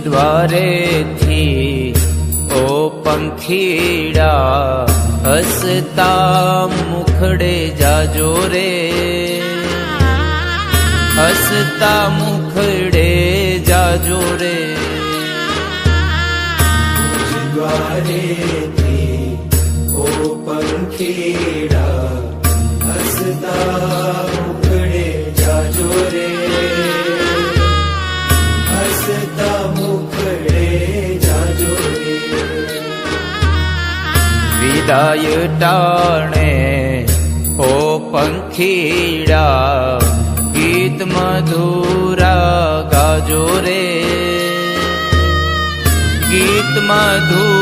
દ્વારેથી ઓ પંખીડા હસતા મુખડે જાજો રે, હસતા મુખડે જાજો રે. દ્વારેથી ઓ પંખીડા હસતા મુખડે જાજો રે, હસતા મુખડે જાજો રે. વિદાય ટાણે ઓ પંખીડા ગીત મધુરા ગાજો રે, ગીત મધુરા